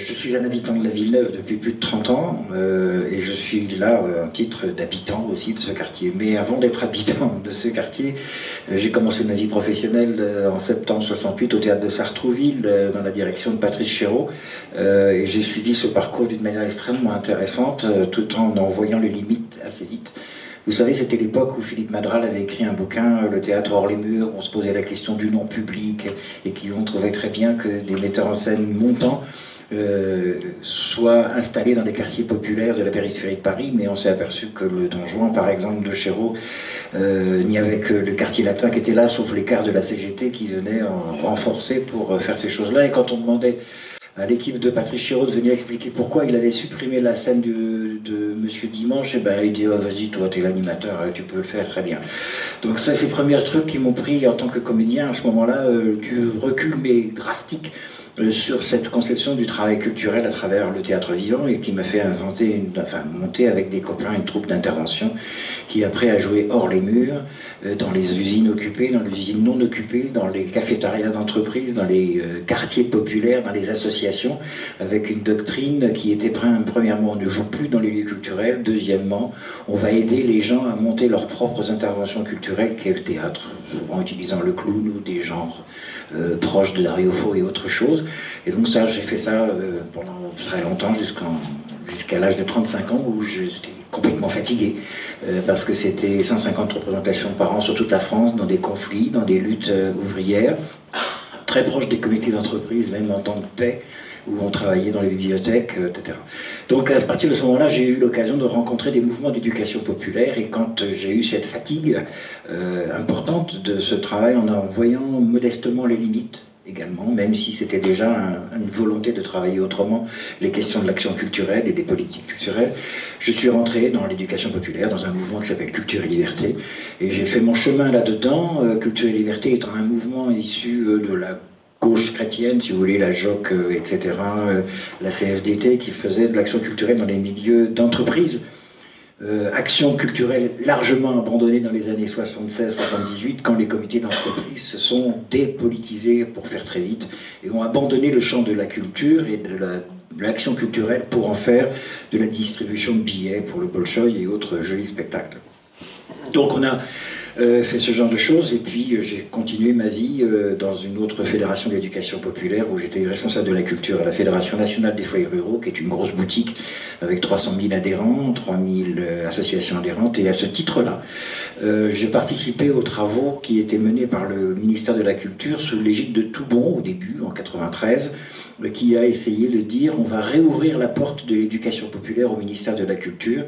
Je suis un habitant de la Villeneuve depuis plus de 30 ans et je suis là en titre d'habitant aussi de ce quartier. Mais avant d'être habitant de ce quartier, j'ai commencé ma vie professionnelle en septembre 68 au théâtre de Sartrouville dans la direction de Patrice Chéreau et j'ai suivi ce parcours d'une manière extrêmement intéressante tout en voyant les limites assez vite. Vous savez, c'était l'époque où Philippe Madral avait écrit un bouquin, Le théâtre hors les murs. On se posait la question du nom public et qu'on trouvait très bien que des metteurs en scène montants soient installés dans des quartiers populaires de la périphérie de Paris, mais on s'est aperçu que le Don Juan, par exemple, de Chéreau, n'y avait que le quartier latin qui était là, sauf l'écart de la CGT qui venait en renforcer pour faire ces choses-là. Et quand on demandait à l'équipe de Patrice Chéreau de venir expliquer pourquoi il avait supprimé la scène de Monsieur Dimanche, et ben il dit oh, vas-y, toi t'es l'animateur, tu peux le faire très bien. Donc ça, c'est les premiers trucs qui m'ont pris en tant que comédien à ce moment-là, du recul mais drastique sur cette conception du travail culturel à travers le théâtre vivant et qui m'a fait monter avec des copains une troupe d'intervention qui après a joué hors les murs, dans les usines occupées, dans les usines non occupées, dans les cafétérias d'entreprise, dans les quartiers populaires, dans les associations, avec une doctrine qui était premièrement, on ne joue plus dans les lieux culturels, deuxièmement, on va aider les gens à monter leurs propres interventions culturelles, qu'est le théâtre, souvent utilisant le clown ou des genres proches de Dario Fo et autre chose. Et donc ça, j'ai fait ça pendant très longtemps, jusqu'à l'âge de 35 ans, où j'étais complètement fatigué, parce que c'était 150 représentations par an sur toute la France, dans des conflits, dans des luttes ouvrières, très proches des comités d'entreprise, même en temps de paix, où on travaillait dans les bibliothèques, etc. Donc à partir de ce moment-là, j'ai eu l'occasion de rencontrer des mouvements d'éducation populaire, et quand j'ai eu cette fatigue importante de ce travail, en voyant modestement les limites, également, même si c'était déjà une volonté de travailler autrement les questions de l'action culturelle et des politiques culturelles, je suis rentré dans l'éducation populaire, dans un mouvement qui s'appelle Culture et Liberté, et j'ai fait mon chemin là-dedans, Culture et Liberté étant un mouvement issu de la gauche chrétienne, si vous voulez, la JOC, etc., la CFDT, qui faisait de l'action culturelle dans les milieux d'entreprise. Action culturelle largement abandonnée dans les années 76-78, quand les comités d'entreprise se sont dépolitisés, pour faire très vite, et ont abandonné le champ de la culture et de l'action culturelle pour en faire de la distribution de billets pour le Bolchoï et autres jolis spectacles. Donc on a fait ce genre de choses, et puis j'ai continué ma vie dans une autre fédération d'éducation populaire où j'étais responsable de la culture à la Fédération nationale des foyers ruraux, qui est une grosse boutique avec 300 000 adhérents, 3 000 associations adhérentes, et à ce titre-là, j'ai participé aux travaux qui étaient menés par le ministère de la Culture sous l'égide de Toubon au début, en 93, qui a essayé de dire on va réouvrir la porte de l'éducation populaire au ministère de la Culture,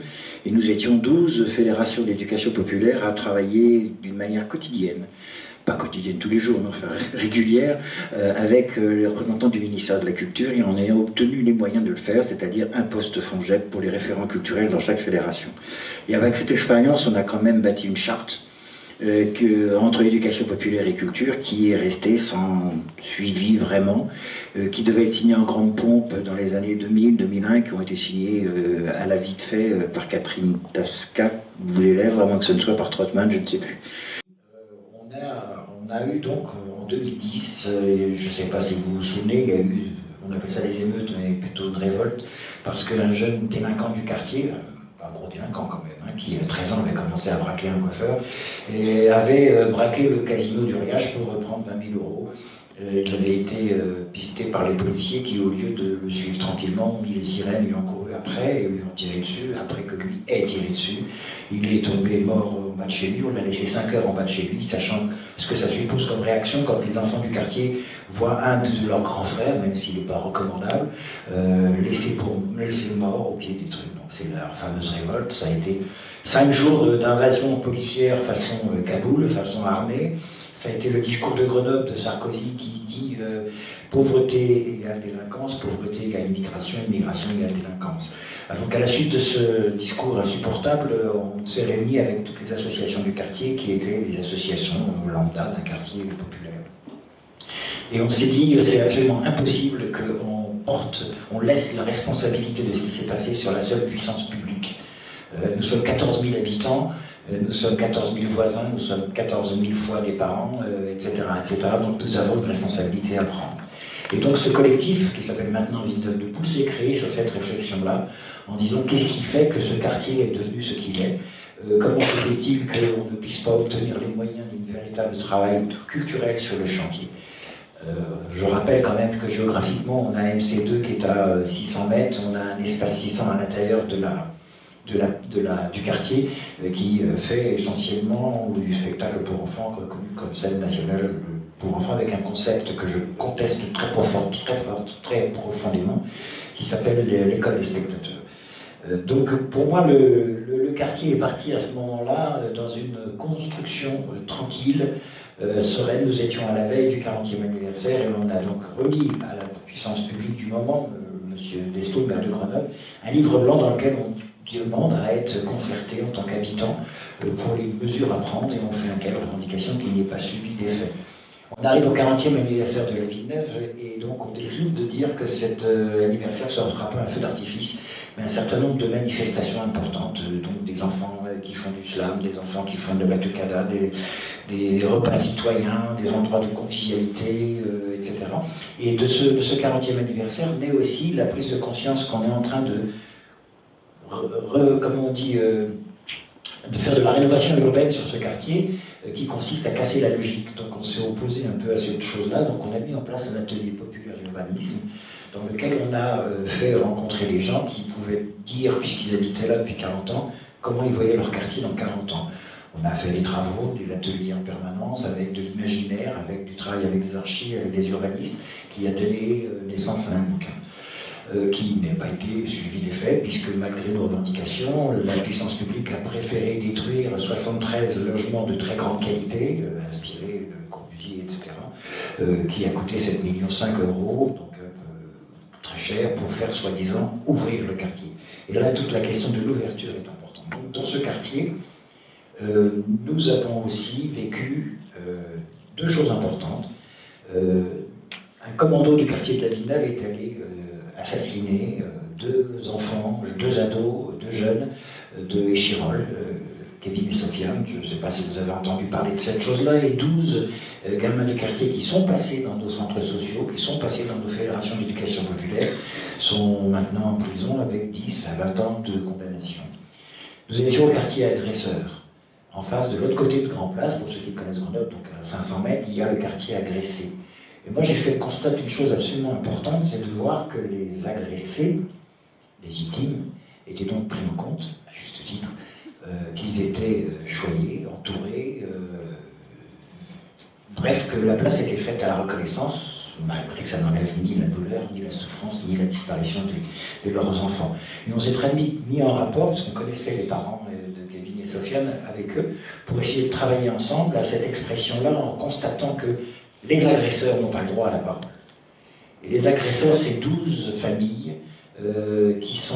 et nous étions 12 fédérations d'éducation populaire à travailler d'une manière quotidienne, pas quotidienne tous les jours, mais enfin régulière, avec les représentants du ministère de la Culture, et en ayant obtenu les moyens de le faire, c'est-à-dire un poste FONGEP pour les référents culturels dans chaque fédération. Et avec cette expérience, on a quand même bâti une charte entre éducation populaire et culture qui est restée sans suivi vraiment, qui devait être signée en grande pompe dans les années 2000-2001, qui ont été signées à la vite fait par Catherine Tasca, vous l'élève, vraiment que ce ne soit par Trottmann, je ne sais plus. On a eu donc en 2010, je ne sais pas si vous vous souvenez, il y a eu, on appelle ça des émeutes, mais plutôt une révolte, parce qu'un jeune délinquant du quartier, un gros délinquant quand même, hein, qui à 13 ans avait commencé à braquer un coiffeur, et avait braqué le casino du Riage pour reprendre 20 000 euros. Il avait été pisté par les policiers qui, au lieu de le suivre tranquillement, ont mis les sirènes, lui ont couru après et lui ont tiré dessus, après que lui ait tiré dessus. Il est tombé mort en bas de chez lui, on l'a laissé 5 heures en bas de chez lui, sachant ce que ça suppose comme réaction quand les enfants du quartier voient un de leurs grands frères, même s'il n'est pas recommandable, laissé mort au pied des trucs. Donc c'est la fameuse révolte. Ça a été 5 jours d'invasion policière façon Kaboul, façon armée. Ça a été le discours de Grenoble de Sarkozy qui dit pauvreté égale délinquance, pauvreté égale immigration, immigration égale délinquance. Donc à la suite de ce discours insupportable, on s'est réunis avec toutes les associations du quartier qui étaient des associations lambda d'un quartier populaire. Et on s'est dit c'est absolument impossible qu'on laisse la responsabilité de ce qui s'est passé sur la seule puissance publique. Nous sommes 14 000 habitants, nous sommes 14 000 voisins, nous sommes 14 000 fois les parents, etc., etc. Donc nous avons une responsabilité à prendre. Et donc ce collectif, qui s'appelle maintenant Villeneuve de Pouce, est créé sur cette réflexion-là, en disant qu'est-ce qui fait que ce quartier est devenu ce qu'il est, comment se fait-il qu'on ne puisse pas obtenir les moyens d'une véritable travail culturel sur le chantier. Je rappelle quand même que géographiquement, on a MC2 qui est à 600 mètres, on a un espace 600 à l'intérieur du quartier qui fait essentiellement du spectacle pour enfants reconnu comme scène nationale pour enfants avec un concept que je conteste très profondément qui s'appelle l'école des spectateurs. Donc pour moi le quartier est parti à ce moment-là dans une construction tranquille, sereine. Nous étions à la veille du 40e anniversaire et on a donc remis à la puissance publique du moment, M. Destot, maire de Grenoble, un livre blanc dans lequel on demande à être concerté en tant qu'habitant pour les mesures à prendre et on fait un cahier de revendication qui n'est pas suivi des faits. On arrive au 40e anniversaire de la Villeneuve et donc on décide de dire que cet anniversaire ne sera pas un feu d'artifice, mais un certain nombre de manifestations importantes, donc des enfants qui font du slam, des enfants qui font de la batucada, des repas citoyens, des endroits de convivialité, etc. Et de ce 40e anniversaire naît aussi la prise de conscience qu'on est en train de, comme on dit, de faire de la rénovation urbaine sur ce quartier, qui consiste à casser la logique. Donc on s'est opposé un peu à cette chose-là, donc on a mis en place un atelier populaire urbanisme, dans lequel on a fait rencontrer les gens qui pouvaient dire, puisqu'ils habitaient là depuis 40 ans, comment ils voyaient leur quartier dans 40 ans. On a fait des travaux, des ateliers en permanence, avec de l'imaginaire, avec du travail avec des archives, avec des urbanistes, qui a donné naissance à un bouquin. Qui n'a pas été suivi des faits, puisque malgré nos revendications, la puissance publique a préféré détruire 73 logements de très grande qualité, inspirés de Corbusier, etc., qui a coûté 7,5 millions d'euros, donc très cher, pour faire soi-disant ouvrir le quartier. Et là, toute la question de l'ouverture est importante. Donc, dans ce quartier, nous avons aussi vécu deux choses importantes. Un commando du quartier de la Villeneuve est allé assassiner deux enfants, deux ados, deux jeunes de Échirol, Kevin et Sofiane. Je ne sais pas si vous avez entendu parler de cette chose-là, et 12 gamins du quartier qui sont passés dans nos centres sociaux, qui sont passés dans nos fédérations d'éducation populaire, sont maintenant en prison avec 10 à 20 ans de condamnation. Nous étions au quartier agresseur. En face, de l'autre côté de Grand Place, pour ceux qui connaissent Grenoble, donc à 500 mètres, il y a le quartier agressé. Et moi, j'ai fait le constat d'une chose absolument importante, c'est de voir que les agressés, les victimes, étaient donc pris en compte, à juste titre, qu'ils étaient choyés, entourés, bref, que la place était faite à la reconnaissance, malgré que ça n'enlève ni la douleur, ni la souffrance, ni la disparition de leurs enfants. Et on s'est très mis en rapport, parce qu'on connaissait les parents de Kevin et Sofiane avec eux, pour essayer de travailler ensemble à cette expression-là, en constatant que les agresseurs n'ont pas le droit à la parole. Et les agresseurs, c'est 12 familles qui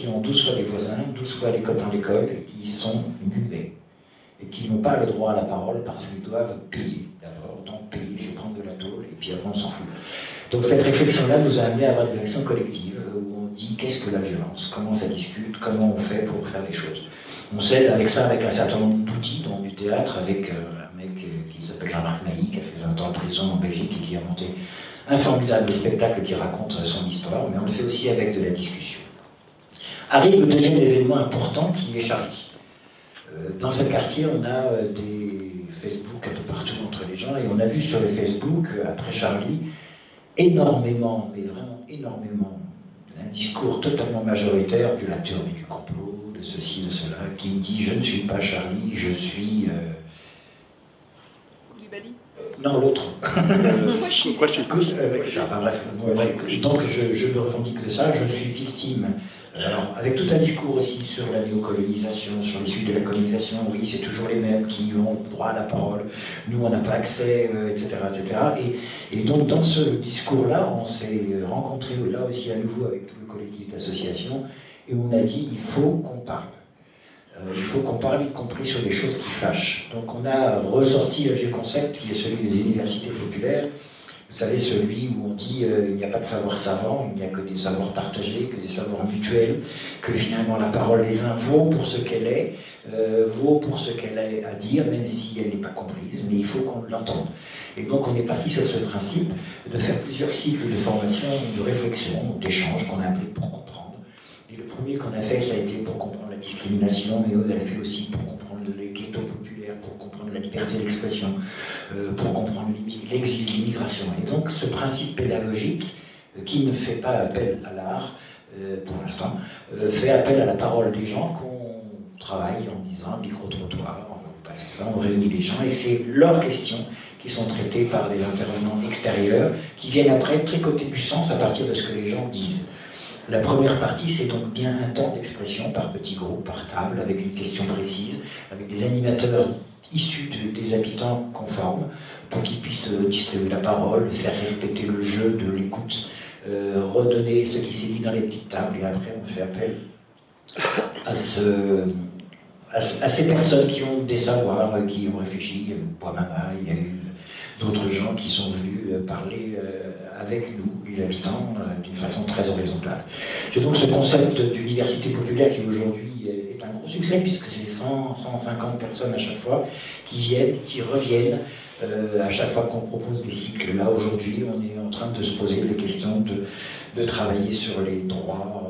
ont 12 fois les voisins, 12 fois les copains d'école, et qui sont muets. Et qui n'ont pas le droit à la parole parce qu'ils doivent payer. D'abord, donc payer, c'est prendre de la tôle, et puis après on s'en fout. Donc cette réflexion-là nous a amené à avoir des actions collectives, où on dit qu'est-ce que la violence, comment ça discute, comment on fait pour faire les choses. On s'aide avec ça, avec un certain nombre d'outils, dont du théâtre, avec un mec qui s'appelle Jean-Marc Mailly, qui a fait 20 ans en prison en Belgique et qui a monté un formidable spectacle qui raconte son histoire, mais on le fait aussi avec de la discussion. Arrive le deuxième événement important qui est Charlie. Dans ce quartier, on a des Facebook un peu partout entre les gens, et on a vu sur les Facebook, après Charlie, énormément, mais vraiment énormément, un discours totalement majoritaire de la théorie du complot, de ceci, de cela, qui dit « je ne suis pas Charlie, je suis… » Non, l'autre. C'est ça, enfin bref. Donc je me revendique de ça, je suis victime. Alors, avec tout un discours aussi sur la néocolonisation, sur l'issue de la colonisation, oui, c'est toujours les mêmes qui ont droit à la parole, nous on n'a pas accès, etc., etc. Et donc dans ce discours-là, on s'est rencontrés là aussi à nouveau avec tout le collectif d'associations, et on a dit il faut qu'on parle. Il faut qu'on parle, y compris sur des choses qui fâchent. Donc on a ressorti un vieux concept qui est celui des universités populaires, Vous savez, celui où on dit il n'y a pas de savoir savant, il n'y a que des savoirs partagés, que des savoirs mutuels, que finalement la parole des uns vaut pour ce qu'elle est, vaut pour ce qu'elle a à dire, même si elle n'est pas comprise, mais il faut qu'on l'entende. Et donc on est parti sur ce principe de faire plusieurs cycles de formation, de réflexion, d'échange qu'on a appelé pour comprendre. Et le premier qu'on a fait, ça a été pour comprendre la discrimination, mais on a fait aussi pour comprendre les ghettos populaires, pour comprendre la liberté d'expression, pour comprendre l'exil, l'immigration. Et donc ce principe pédagogique, qui ne fait pas appel à l'art, pour l'instant, fait appel à la parole des gens qu'on travaille en disant micro-trottoir, on passe ça, on réunit les gens, et c'est leurs questions qui sont traitées par des intervenants extérieurs, qui viennent après tricoter du sens à partir de ce que les gens disent. La première partie, c'est donc bien un temps d'expression par petits groupes, par table, avec une question précise, avec des animateurs issus des habitants conformes, pour qu'ils puissent distribuer la parole, faire respecter le jeu de l'écoute, redonner ce qui s'est dit dans les petites tables, et après on fait appel à ces personnes qui ont des savoirs, qui ont réfléchi. Boimama, il y a eu d'autres gens qui sont venus parler avec nous, les habitants, d'une façon très horizontale. C'est donc ce concept d'université populaire qui aujourd'hui est un gros succès, puisque c'est 100, 150 personnes à chaque fois qui viennent, qui reviennent, à chaque fois qu'on propose des cycles. Là, aujourd'hui, on est en train de se poser les questions de travailler sur les droits,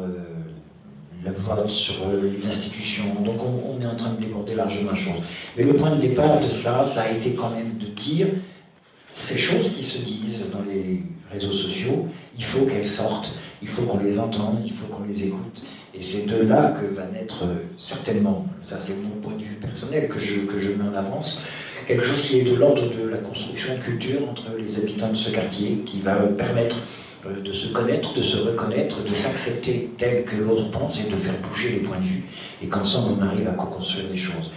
le vote, sur les institutions. Donc on est en train de déborder largement la chose. Mais le point de départ de ça, ça a été quand même de dire ces choses qui se disent dans les réseaux sociaux, il faut qu'elles sortent, il faut qu'on les entende, il faut qu'on les écoute. Et c'est de là que va naître certainement, ça c'est mon point de vue personnel que je mets en avance, quelque chose qui est de l'ordre de la construction de culture entre les habitants de ce quartier, qui va permettre de se connaître, de se reconnaître, de s'accepter tel que l'autre pense et de faire bouger les points de vue. Et qu'ensemble on arrive à co-construire des choses.